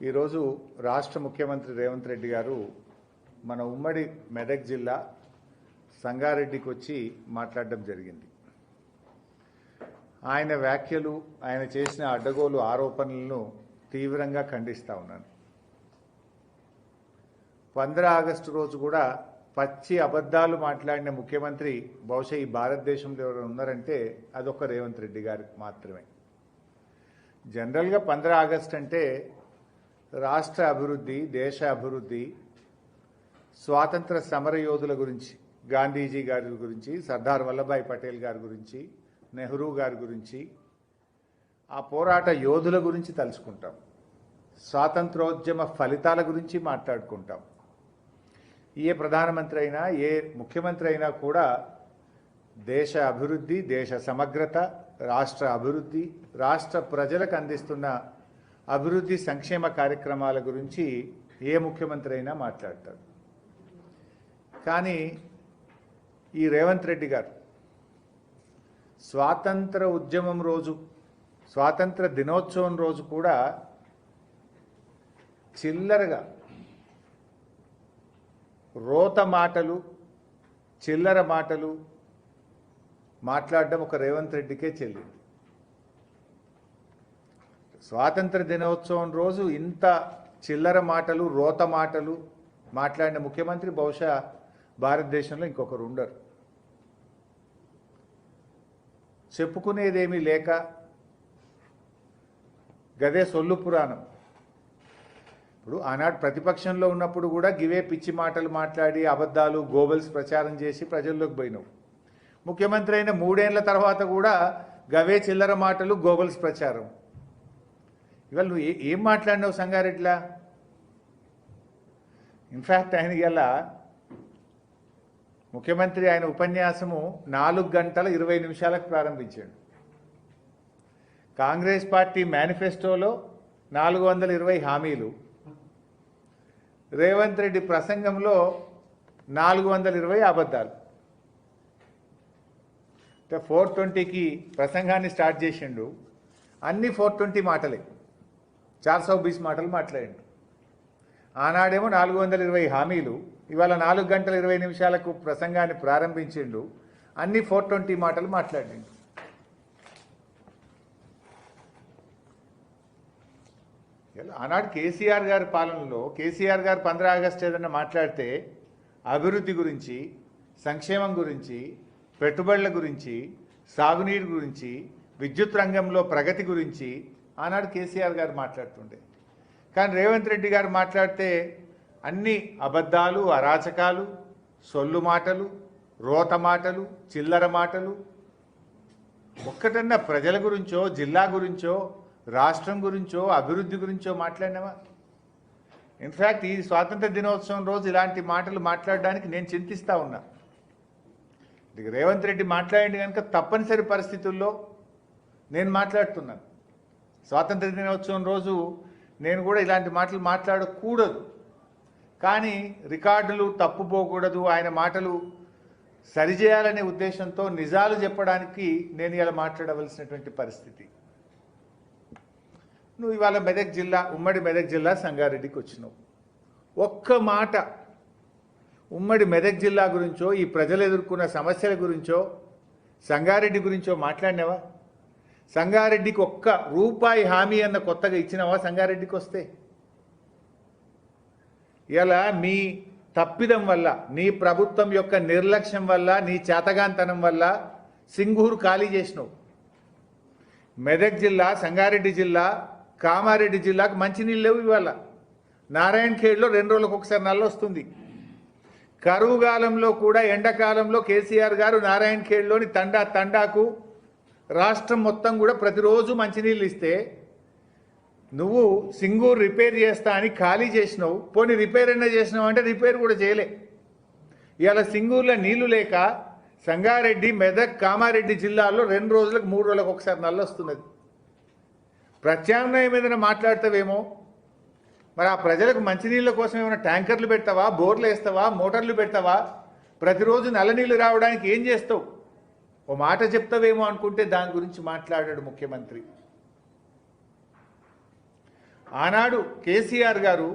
ఈరోజు రాష్ట్ర ముఖ్యమంత్రి రేవంత్ రెడ్డి గారు మన ఉమ్మడి మెదక్ జిల్లా సంగారెడ్డికి వచ్చి మాట్లాడడం జరిగింది. ఆయన వ్యాఖ్యలు, ఆయన చేసిన అడ్డగోలు ఆరోపణలను తీవ్రంగా ఖండిస్తా ఉన్నాను. 15 ఆగస్టు రోజు కూడా పచ్చి అబద్ధాలు మాట్లాడిన ముఖ్యమంత్రి బహుశా ఈ భారతదేశంలో ఎవరు ఉన్నారంటే అదొక రేవంత్ రెడ్డి గారికి మాత్రమే. జనరల్గా 15 ఆగస్టు అంటే రాష్ట్ర అభివృద్ధి, దేశ అభివృద్ధి, స్వాతంత్ర సమరయోధుల గురించి, గాంధీజీ గారి గురించి, సర్దార్ వల్లభాయ్ పటేల్ గారి గురించి, నెహ్రూ గారి గురించి, ఆ పోరాట యోధుల గురించి తలుచుకుంటాం. స్వాతంత్రోద్యమ ఫలితాల గురించి మాట్లాడుకుంటాం. ఏ ప్రధానమంత్రి అయినా, ఏ ముఖ్యమంత్రి అయినా కూడా దేశ అభివృద్ధి, దేశ సమగ్రత, రాష్ట్ర అభివృద్ధి, రాష్ట్ర ప్రజలకు అందిస్తున్న అభివృద్ధి సంక్షేమ కార్యక్రమాల గురించి ఏ ముఖ్యమంత్రి అయినా మాట్లాడతారు. కానీ ఈ రేవంత్ రెడ్డి గారు స్వాతంత్ర ఉద్యమం రోజు, స్వాతంత్ర దినోత్సవం రోజు కూడా చిల్లరగా రోత మాటలు, చిల్లర మాటలు మాట్లాడడం ఒక రేవంత్ రెడ్డికే చెల్లింది. స్వాతంత్ర దినోత్సవం రోజు ఇంత చిల్లర మాటలు, రోత మాటలు మాట్లాడిన ముఖ్యమంత్రి బహుశా భారతదేశంలో ఇంకొకరు ఉండరు. చెప్పుకునేదేమీ లేక గదే సొల్లు పురాణం. ఇప్పుడు ఆనాడు ప్రతిపక్షంలో ఉన్నప్పుడు కూడా గివే పిచ్చి మాటలు మాట్లాడి అబద్ధాలు, గోబల్స్ ప్రచారం చేసి ప్రజల్లోకి పోయినావు. ముఖ్యమంత్రి అయిన 3 ఏళ్ల తర్వాత కూడా గవే చిల్లర మాటలు, గోబల్స్ ప్రచారం. ఇవాళ నువ్వు ఏం మాట్లాడినావు సంగారెడ్డిలా? ఇన్ఫ్యాక్ట్ ఆయన ఇలా ముఖ్యమంత్రి ఆయన ఉపన్యాసము 4 గంటల 20 నిమిషాలకు ప్రారంభించాడు. కాంగ్రెస్ పార్టీ మేనిఫెస్టోలో 420 హామీలు, రేవంత్ రెడ్డి ప్రసంగంలో 420 అబద్ధాలు. 420కి ప్రసంగాన్ని స్టార్ట్ చేసిండు, అన్ని 420 మాటలే, 420 మాటలు మాట్లాడిండు. ఆనాడేమో 420 హామీలు, ఇవాళ 4 గంటల 20 నిమిషాలకు ప్రసంగాన్ని ప్రారంభించిండు, అన్ని 420 మాటలు మాట్లాడిండు. ఆనాడు కేసీఆర్ గారి పాలనలో కేసీఆర్ గారు 15 ఆగస్టు ఏదన్నా మాట్లాడితే అభివృద్ధి గురించి, సంక్షేమం గురించి, పెట్టుబడుల గురించి, సాగునీరు గురించి, విద్యుత్ రంగంలో ప్రగతి గురించి ఆనాడు కేసీఆర్ గారు మాట్లాడుతుండే. కానీ రేవంత్ రెడ్డి గారు మాట్లాడితే అన్ని అబద్ధాలు, అరాచకాలు, సొల్లు మాటలు, రోత మాటలు, చిల్లర మాటలు. ఒక్కటన్నా ప్రజల గురించో, జిల్లా గురించో, రాష్ట్రం గురించో, అభివృద్ధి గురించో మాట్లాడినావా? ఇన్ఫ్యాక్ట్ ఈ స్వాతంత్ర దినోత్సవం రోజు ఇలాంటి మాటలు మాట్లాడడానికి నేను చింతిస్తూ ఉన్నా. రేవంత్ రెడ్డి మాట్లాడింది కనుక తప్పనిసరి పరిస్థితుల్లో నేను మాట్లాడుతున్నాను. స్వాతంత్ర దినోత్సవం రోజు నేను కూడా ఇలాంటి మాటలు మాట్లాడకూడదు, కానీ రికార్డులు తప్పుపోకూడదు, ఆయన మాటలు సరిచేయాలనే ఉద్దేశంతో నిజాలు చెప్పడానికి నేను ఇలా మాట్లాడవలసినటువంటి పరిస్థితి. నువ్వు ఇవాళ మెదక్ జిల్లా, ఉమ్మడి మెదక్ జిల్లా సంగారెడ్డికి వచ్చినావు. ఒక్క మాట ఉమ్మడి మెదక్ జిల్లా గురించో, ఈ ప్రజలు ఎదుర్కొన్న సమస్యల గురించో, సంగారెడ్డి గురించో మాట్లాడినావా? సంగారెడ్డికి ఒక్క రూపాయి హామీ అన్న కొత్తగా ఇచ్చినావా? సంగారెడ్డికి వస్తే ఇలా మీ తప్పిదం వల్ల, నీ ప్రభుత్వం యొక్క నిర్లక్ష్యం వల్ల, నీ చేతగాంతనం వల్ల సింగూరు ఖాళీ చేసినావు. మెదక్ జిల్లా, సంగారెడ్డి జిల్లా, కామారెడ్డి జిల్లాకు మంచినీళ్ళు లేవు. ఇవాళ నారాయణ ఖేడ్లో 2 రోజులకు ఒకసారి నల్ల వస్తుంది. కరువు కాలంలో కూడా, ఎండాకాలంలో కేసీఆర్ గారు నారాయణ ఖేడ్లోని తండాకు రాష్ట్రం మొత్తం కూడా ప్రతిరోజు మంచినీళ్ళు ఇస్తే నువ్వు సింగూరు రిపేర్ చేస్తా అని ఖాళీ చేసినావు. పోనీ రిపేర్ అయినా చేసినావు అంటే రిపేర్ కూడా చేయలే. ఇవాళ సింగూరులో నీళ్లు లేక సంగారెడ్డి, మెదక్, కామారెడ్డి జిల్లాల్లో 2 రోజులకు 3 రోజులకు ఒకసారి నల్ల వస్తున్నది. ప్రత్యామ్నాయం ఏదైనా మాట్లాడతావేమో. మరి ఆ ప్రజలకు మంచినీళ్ళ కోసం ఏమైనా ట్యాంకర్లు పెడతావా, బోర్లు వేస్తావా, మోటార్లు పెడతావా? ప్రతిరోజు నల్ల నీళ్ళు రావడానికి ఏం చేస్తావు? ఓ మాట చెప్తావేమో అనుకుంటే దాని గురించి మాట్లాడాడు ముఖ్యమంత్రి. ఆనాడు కేసీఆర్ గారు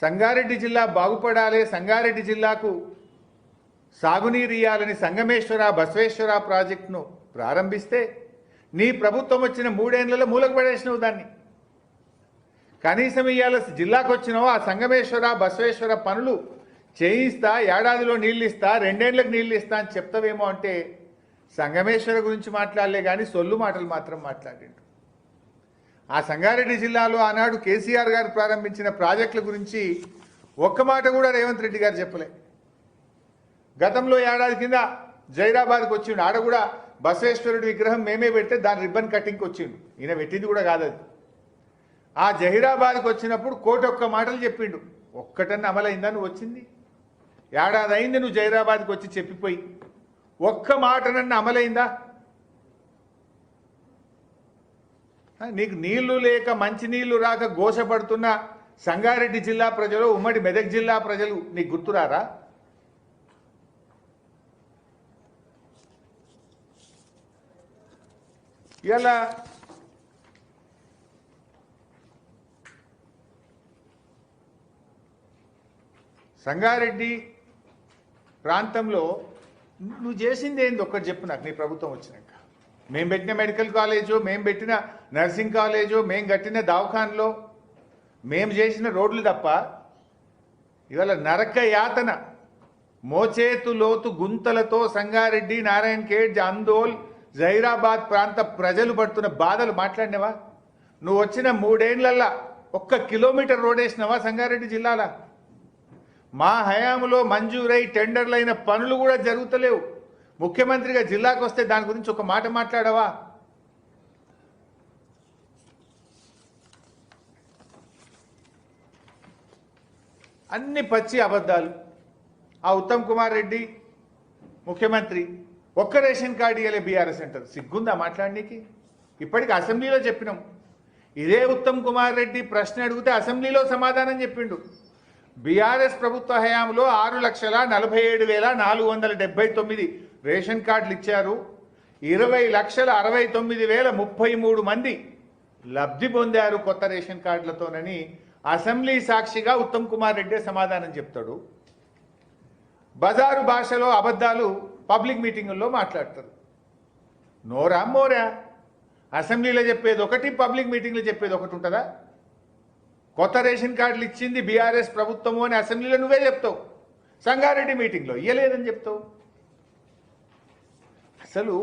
సంగారెడ్డి జిల్లా బాగుపడాలి, సంగారెడ్డి జిల్లాకు సాగునీరు ఇయ్యాలని సంగమేశ్వర బసవేశ్వర ప్రాజెక్టును ప్రారంభిస్తే నీ ప్రభుత్వం వచ్చిన 3 ఏళ్లలో మూలకు పడేసినావు దాన్ని. కనీసం ఇవాళ జిల్లాకు వచ్చినావు ఆ సంగమేశ్వర బసవేశ్వర పనులు చేయిస్తా, ఏడాదిలో నీళ్ళు ఇస్తా, 2 ఏళ్లకు నీళ్ళు ఇస్తా అని చెప్తావేమో అంటే సంగమేశ్వర గురించి మాట్లాడలే కానీ సొల్లు మాటలు మాత్రం మాట్లాడిండు. ఆ సంగారెడ్డి జిల్లాలో ఆనాడు కేసీఆర్ గారు ప్రారంభించిన ప్రాజెక్టుల గురించి ఒక్క మాట కూడా రేవంత్ రెడ్డి గారు చెప్పలే. గతంలో ఏడాది కింద జైరాబాద్కి వచ్చిండు, ఆడ కూడా బసవేశ్వరుడి విగ్రహం మేమే పెడితే దాని రిబ్బన్ కటింగ్కి వచ్చిండు, ఈయన పెట్టింది కూడా కాదు అది. ఆ జహీరాబాద్కి వచ్చినప్పుడు కోటొక్క మాటలు చెప్పిండు, ఒక్కటన్నా అమలైందా నువ్వు వచ్చింది? ఏడాది అయింది నువ్వు జహీరాబాద్కి వచ్చి చెప్పిపోయి, ఒక్క మాటనన్నా అమలైందా? నీకు నీళ్లు లేక మంచినీళ్లు రాక గోసపడుతున్న సంగారెడ్డి జిల్లా ప్రజలు, ఉమ్మడి మెదక్ జిల్లా ప్రజలు నీకు గుర్తురారా? ఇలా సంగారెడ్డి ప్రాంతంలో నువ్వు చేసింది ఏంది ఒక్కటి చెప్పు నాకు. నీ ప్రభుత్వం వచ్చినాక మేము పెట్టిన మెడికల్ కాలేజో, మేము పెట్టిన నర్సింగ్ కాలేజో, మేము కట్టిన దవాఖానలో, మేము చేసిన రోడ్లు తప్ప ఇవాళ నరక యాతన మోచేతు లోతు గుంతలతో సంగారెడ్డి, నారాయణ ఖేడ్, అందోల్, జహీరాబాద్ ప్రాంత ప్రజలు పడుతున్న బాధలు మాట్లాడినవా? నువ్వు వచ్చిన 3 ఏళ్లల్లా 1 కిలోమీటర్ రోడ్ వేసినవా సంగారెడ్డి జిల్లాలో? మా హయాంలో మంజూరై టెండర్లైన పనులు కూడా జరుగుతలేవు. ముఖ్యమంత్రిగా జిల్లాకు వస్తే దాని గురించి ఒక మాట మాట్లాడవా? అన్ని పచ్చి అబద్ధాలు. ఆ ఉత్తమ్ కుమార్ రెడ్డి ముఖ్యమంత్రి ఒక్క రేషన్ కార్డు ఇవ్వలే బీఆర్ఎస్ అంటారు. సిగ్గుందా మాట్లాడడానికి? ఇప్పటికి అసెంబ్లీలో చెప్పినాం. ఇదే ఉత్తమ్ కుమార్ రెడ్డి ప్రశ్న అడిగితే అసెంబ్లీలో సమాధానం చెప్పిండు. బీఆర్ఎస్ ప్రభుత్వ హయాంలో 6,47,479 రేషన్ కార్డులు ఇచ్చారు, 20,69,033 మంది లబ్ధి పొందారు కొత్త రేషన్ కార్డులతోనని అసెంబ్లీ సాక్షిగా ఉత్తమ్ కుమార్ రెడ్డి సమాధానం చెప్తాడు. బజారు భాషలో అబద్ధాలు పబ్లిక్ మీటింగుల్లో మాట్లాడతారు. నోరా మోరా? అసెంబ్లీలో చెప్పేది ఒకటి, పబ్లిక్ మీటింగ్లో చెప్పేది ఒకటి ఉంటుందా? కొత్త రేషన్ కార్డులు ఇచ్చింది బీఆర్ఎస్ ప్రభుత్వము అని అసెంబ్లీలో నువ్వే చెప్తావు, సంగారెడ్డి మీటింగ్లో ఇయ్యలేదని చెప్తావు. అసలు